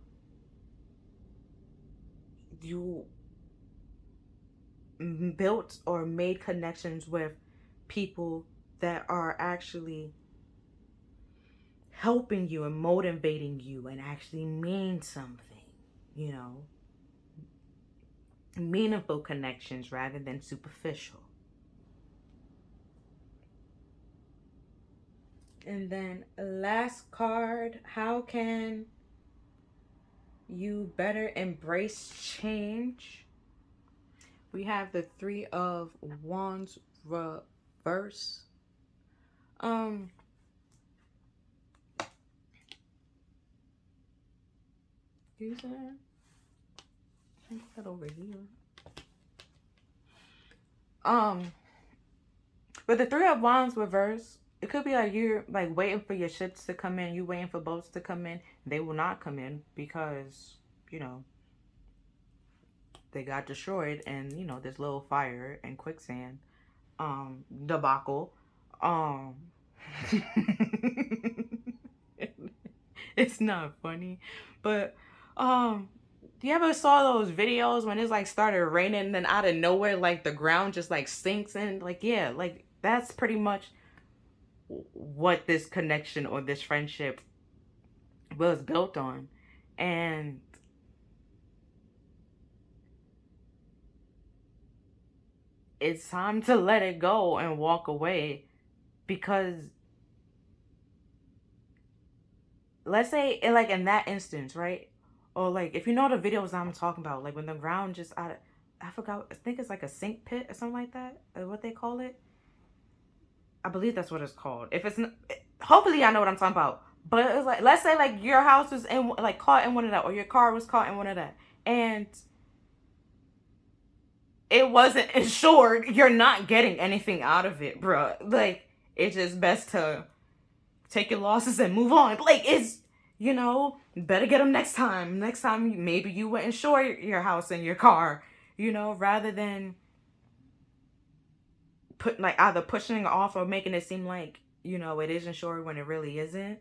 S2: You built or made connections with people that are actually helping you and motivating you and actually mean something, meaningful connections rather than superficial. And then last card, how can you better embrace change? We have the Three of Wands reverse. Use that. I think that over here. With the Three of Wands reverse, it could be like you're like waiting for your ships to come in. You waiting for boats to come in. They will not come in because, they got destroyed and, this little fire and quicksand debacle. It's not funny, but you ever saw those videos when it's like started raining and then out of nowhere like the ground just like sinks in? Like, yeah, like that's pretty much what this connection or this friendship was built on. And it's time to let it go and walk away, because let's say like in that instance, right? Or like if you know the videos I'm talking about, like when the ground just I forgot, I think it's like a sink pit or something like that, what they call it. I believe that's what it's called. If it's not, hopefully I know what I'm talking about. But it's like, let's say like your house was in like caught in one of that, or your car was caught in one of that, and it wasn't insured. You're not getting anything out of it, bruh. Like, it's just best to take your losses and move on. Like, it's, better get them next time. Next time, maybe you would insure your house and your car, rather than either pushing it off or making it seem like, it is insured when it really isn't.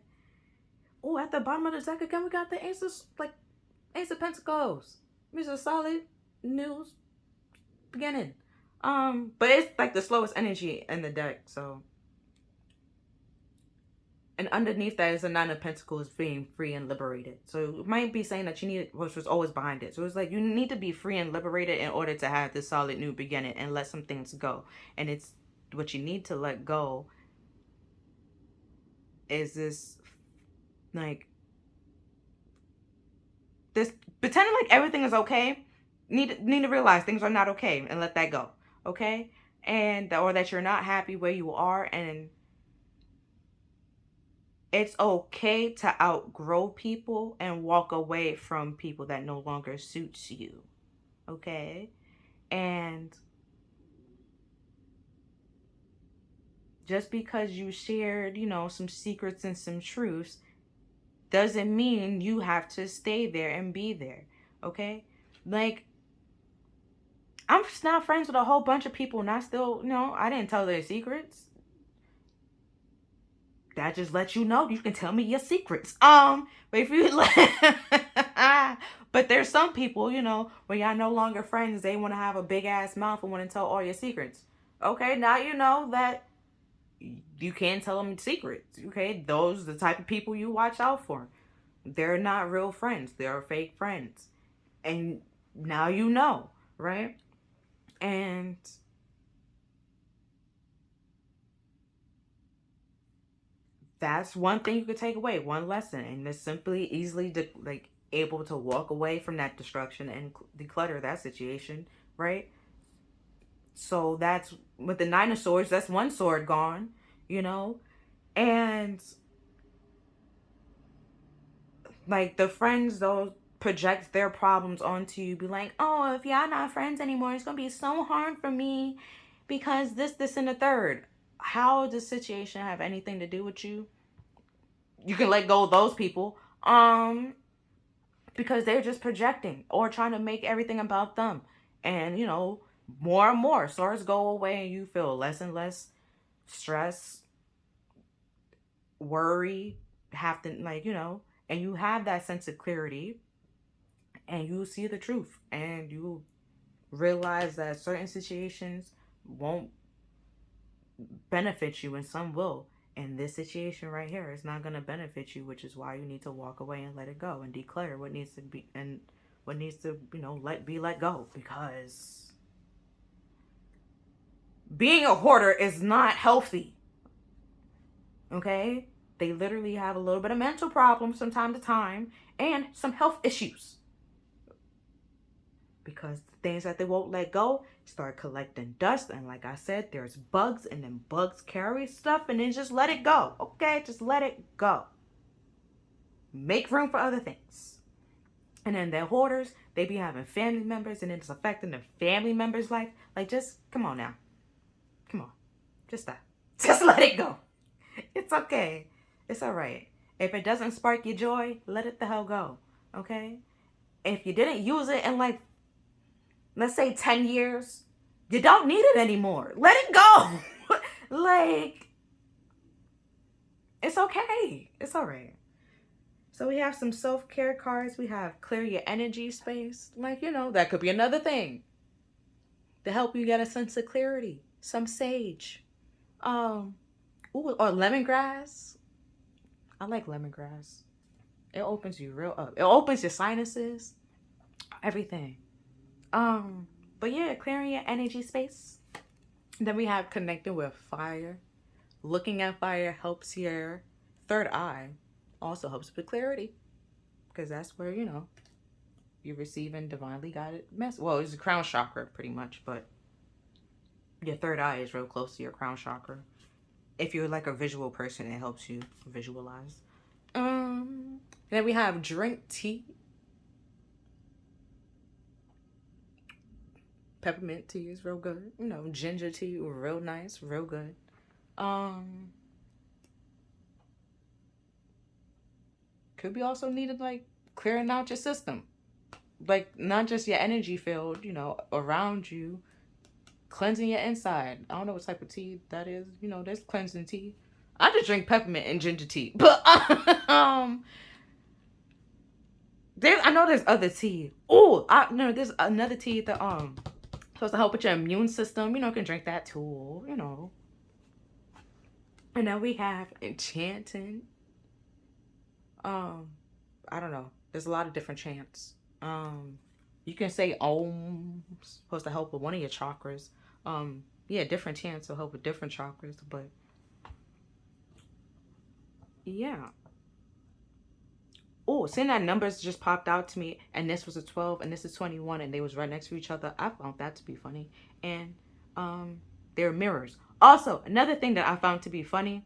S2: Oh, at the bottom of the deck again, we got the Ace of Pentacles. It's a solid news beginning. But it's like the slowest energy in the deck, so. And underneath that is the Nine of Pentacles being free and liberated. So it might be saying that you need, which was always behind it. So it's like you need to be free and liberated in order to have this solid new beginning and let some things go. And it's what you need to let go is this, like, this pretending like everything is okay. Need to realize things are not okay and let that go. Okay? And or that you're not happy where you are, and It's okay to outgrow people and walk away from people that no longer suits you. Okay? And just because you shared, some secrets and some truths doesn't mean you have to stay there and be there. Okay? Like, I'm just not friends with a whole bunch of people and I still, I didn't tell their secrets. That just lets you know you can tell me your secrets. But if you but there's some people, when y'all no longer friends, they want to have a big ass mouth and want to tell all your secrets. Okay, now you know that you can't tell them secrets. Okay, those are the type of people you watch out for. They're not real friends. They're fake friends. And now you know, right? And that's one thing you could take away, one lesson, and it's simply easily able to walk away from that destruction and declutter that situation, right? So that's with the Nine of Swords. That's one sword gone, and like the friends though project their problems onto you, be like, oh, if y'all not friends anymore, it's gonna be so hard for me because this, and the third. How does situation have anything to do with you? You can let go of those people. Because they're just projecting or trying to make everything about them. And, more and more swords go away and you feel less and less stress, worry, have to, and you have that sense of clarity and you see the truth and you realize that certain situations won't benefit you and some will. And this situation right here is not going to benefit you, which is why you need to walk away and let it go and declare what needs to be and what needs to, let go. Because being a hoarder is not healthy. Okay? They literally have a little bit of mental problems from time to time and some health issues. Because the things that they won't let go start collecting dust. And like I said, there's bugs, and then bugs carry stuff, and then just let it go. Okay? Just let it go. Make room for other things. And then they're hoarders. They be having family members, and it's affecting their family members' life. Like, just come on now. Come on. Just stop. Just let it go. It's okay. It's all right. If it doesn't spark your joy, let it the hell go. Okay? If you didn't use it in let's say 10 years, you don't need it anymore. Let it go. It's okay. It's all right. So we have some self-care cards. We have clear your energy space. That could be another thing to help you get a sense of clarity. Some sage. Or lemongrass. I like lemongrass. It opens you real up. It opens your sinuses. Everything. But yeah, clearing your energy space. Then we have connecting with fire. Looking at fire helps your third eye. Also helps with clarity. Because that's where, you're receiving divinely guided mess. Well, it's the crown chakra pretty much, but your third eye is real close to your crown chakra. If you're like a visual person, it helps you visualize. Then we have drink tea. Peppermint tea is real good. Ginger tea, real nice, real good. Could be also needed clearing out your system. Not just your energy field, around you. Cleansing your inside. I don't know what type of tea that is. There's cleansing tea. I just drink peppermint and ginger tea. But I know there's other tea. There's another tea that supposed to help with your immune system. You can drink that too. And then we have enchanting. I don't know. There's a lot of different chants. You can say Om, supposed to help with one of your chakras. Different chants will help with different chakras, but yeah. Oh, seeing that numbers just popped out to me, and this was a 12 and this is 21, and they was right next to each other. I found that to be funny. And they're mirrors. Also, another thing that I found to be funny,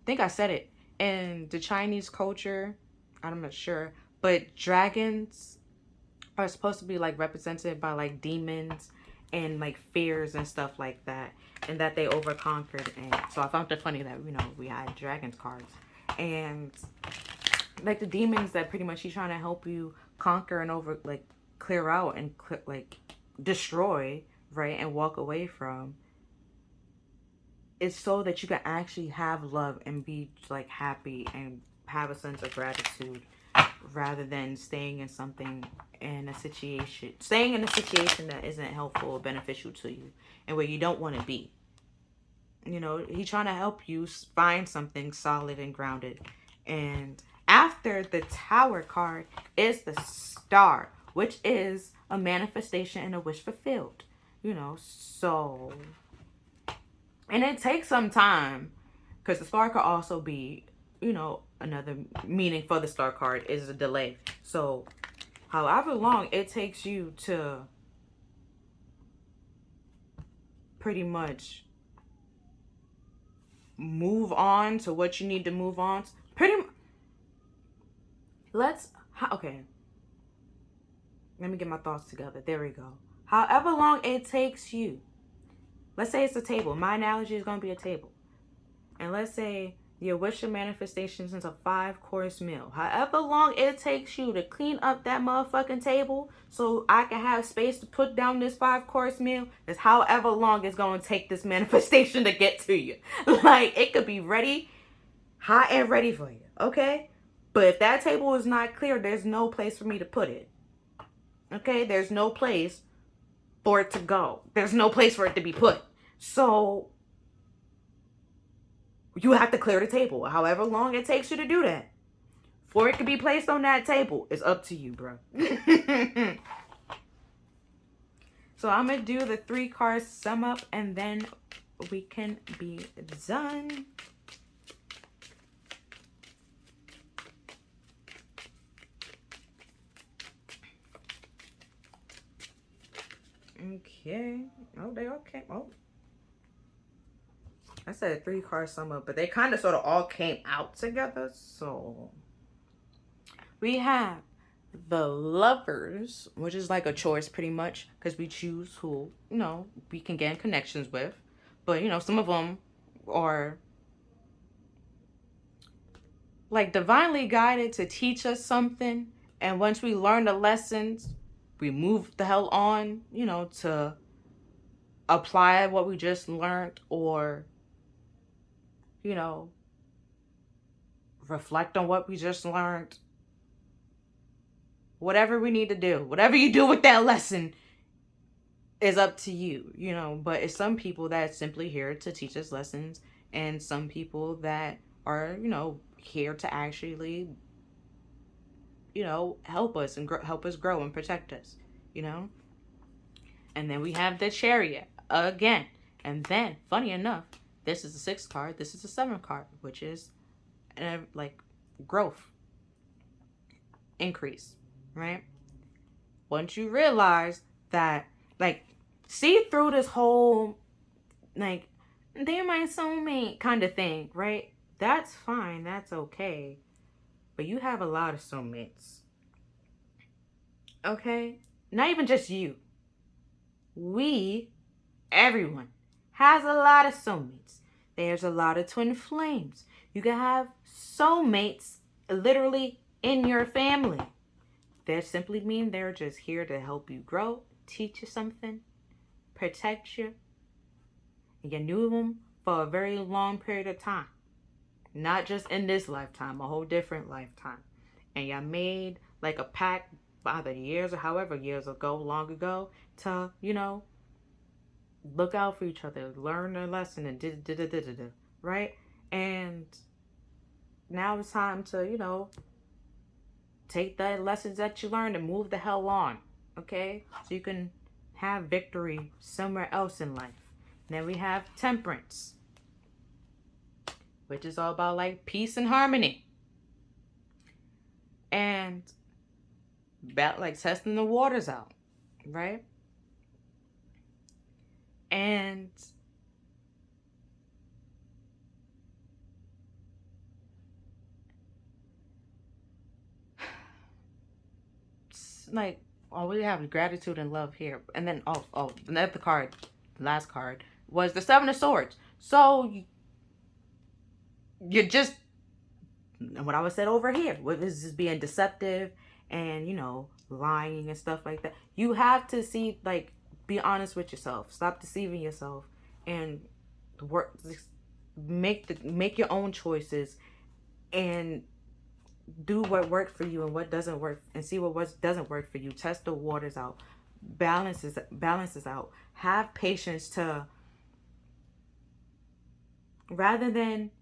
S2: I think I said it, in the Chinese culture, I'm not sure, but dragons are supposed to be like represented by like demons and like fears and stuff like that, and that they overconquered. And so I found it funny that, you know, we had dragons cards, and like the demons that pretty much he's trying to help you conquer and over, like, clear out and like destroy, right, and walk away from. It's so that you can actually have love and be like happy and have a sense of gratitude, rather than staying in a situation that isn't helpful or beneficial to you, and where you don't want to be. You know, he's trying to help you find something solid and grounded. And after the Tower card is the Star, which is a manifestation and a wish fulfilled. You know, so, and it takes some time, because the Star could also be, you know, another meaning for the Star card is a delay. So however long it takes you to pretty much move on to what you need to move on to, okay, let me get my thoughts together. There we go. However long it takes you, let's say it's a table. My analogy is going to be a table. And let's say your wish of manifestations is a 5-course meal. However long it takes you to clean up that motherfucking table so I can have space to put down this 5-course meal is however long it's going to take this manifestation to get to you. Like, it could be ready, hot and ready for you, okay? But if that table is not clear, there's no place for me to put it. Okay? There's no place for it to go. There's no place for it to be put. So you have to clear the table. However long it takes you to do that, for it to be placed on that table, is up to you, bro. So I'm going to do the 3 cards sum up, and then we can be done. Okay. Oh, they okay. Oh. I said a 3 card sum up, but they kind of sort of all came out together. So we have the Lovers, which is like a choice pretty much, because we choose who, you know, we can get in connections with. But, you know, some of them are like divinely guided to teach us something. And once we learn the lessons, we move the hell on, you know, to apply what we just learned, or, you know, reflect on what we just learned. Whatever we need to do, whatever you do with that lesson is up to you, you know. But it's some people that's simply here to teach us lessons, and some people that are, you know, here to actually, you know, help us and help us grow and protect us, you know. And then we have the Chariot again. And then, funny enough, this is the 6th card, this is the 7th card, which is like growth, increase, right? Once you realize that, like, see through this whole, like, they're my soulmate kind of thing, right? That's fine, that's okay. But you have a lot of soulmates. Okay? Not even just you. Everyone has a lot of soulmates. There's a lot of twin flames. You can have soulmates literally in your family. They simply mean they're just here to help you grow, teach you something, protect you. And you knew them for a very long period of time. Not just in this lifetime, a whole different lifetime. And you made like a pact by the years or however years ago, long ago, to, you know, look out for each other, learn a lesson, and right? And now it's time to, you know, take the lessons that you learned and move the hell on, okay? So you can have victory somewhere else in life. And then we have Temperance, which is all about like peace and harmony. And about like testing the waters out, right? And like, oh, we have gratitude and love here. And then, another card, last card, was the Seven of Swords. So, you're just, what I was said over here, with this is being deceptive and, lying and stuff like that. You have to see, like, be honest with yourself. Stop deceiving yourself and work, make your own choices and do what worked for you and what doesn't work, and see what doesn't work for you. Test the waters out. Balances out. Have patience to, rather than,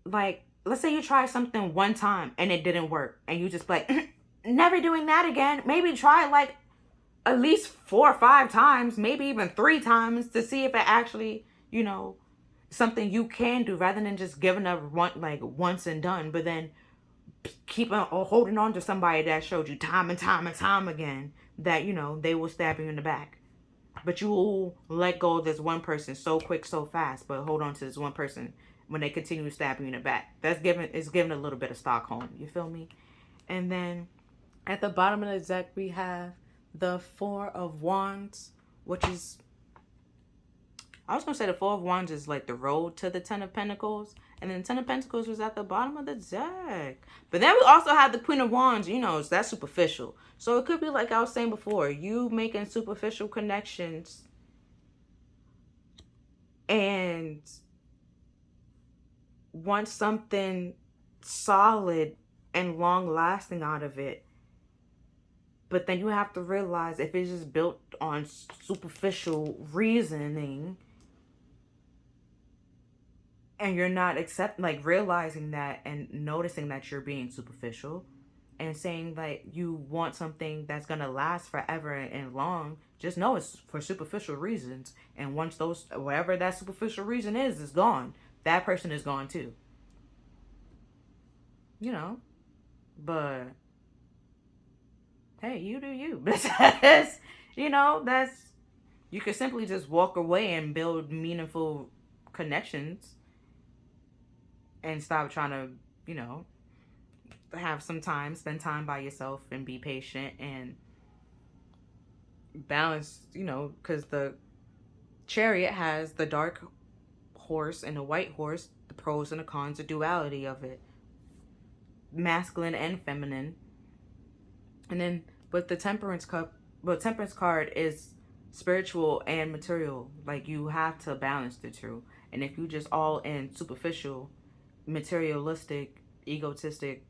S2: like, let's say you try something one time and it didn't work and you just like, never doing that again. Maybe try like at least 4 or 5 times, maybe even 3 times, to see if it actually, something you can do, rather than just giving up once and done, but then keep on or holding on to somebody that showed you time and time and time again that, they will stab you in the back. But you will let go of this one person so quick, so fast, but hold on to this one person when they continue stabbing you in the back. That's giving a little bit of Stockholm. You feel me? And then at the bottom of the deck, we have the Four of Wands, which is, I was going to say the Four of Wands is like the road to the Ten of Pentacles. And then the Ten of Pentacles was at the bottom of the deck. But then we also have the Queen of Wands, that's superficial. So it could be like I was saying before, you making superficial connections and want something solid and long lasting out of it. But then you have to realize, if it's just built on superficial reasoning and you're not realizing that and noticing that you're being superficial and saying like you want something that's going to last forever and long, just know it's for superficial reasons. And once whatever that superficial reason is gone, that person is gone too. But hey, you do you. That's, you could simply just walk away and build meaningful connections and stop trying to, have some time, spend time by yourself and be patient and balance, because the Chariot has the dark horse and the white horse, the pros and the cons, the duality of it, masculine and feminine. And then with the Temperance card is spiritual and material. Like, you have to balance the two. And if you just all in superficial, materialistic, egotistic,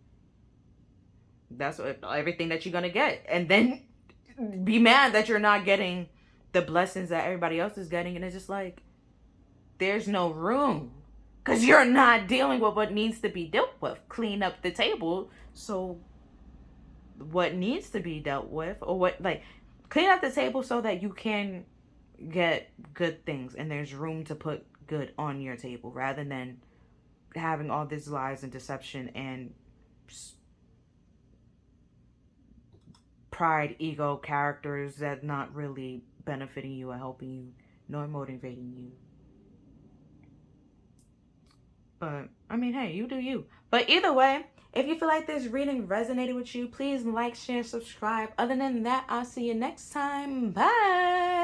S2: that's everything that you're gonna get. And then be mad that you're not getting the blessings that everybody else is getting. And it's just like, there's no room, because you're not dealing with what needs to be dealt with. Clean up the table. So what needs to be dealt with, or clean up the table so that you can get good things and there's room to put good on your table, rather than having all these lies and deception and pride, ego, characters that not really benefiting you or helping you nor motivating you. But I mean, hey, you do you. But either way, if you feel like this reading resonated with you, please like, share, subscribe. Other than that, I'll see you next time. Bye.